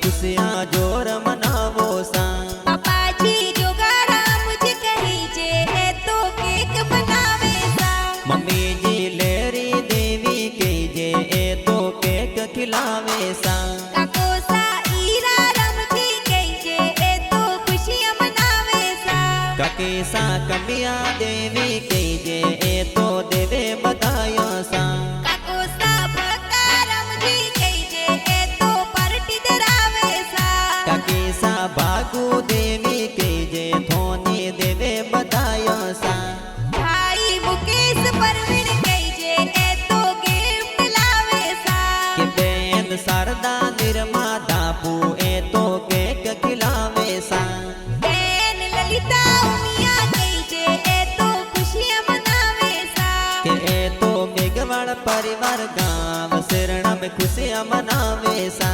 खुशियाँ जोर मनावो सा। पापा जी जोगाराम जी कही जे है तो केक बनावे सा। मम्मी जी लेरी देवी कही जे ए तो केक खिलावे सा। काको सा ईरा राम जी कही जे ए तो खुशियाँ मनावे सा। काकी सा कमिया देवी कही जे ए तो देवे बधाया सा। काको सा बकाराम जी कही जे ए तो पार्टी दरावे सा। काकी सा भागु देवी कही जे थोनी देवे बधाया सा। भाई मुकेश परवीन कही जे ए तो गिफ्ट लावे सा। के बेन शारदा निर्मा दापू ए तो केक खिलावे सा। बेन ललिता उमिया कही जे ए तो खुशियाँ मनावे सा। के ए तो मेघवाड़ परिवार गांव शरण में खुशियाँ मनावे सा।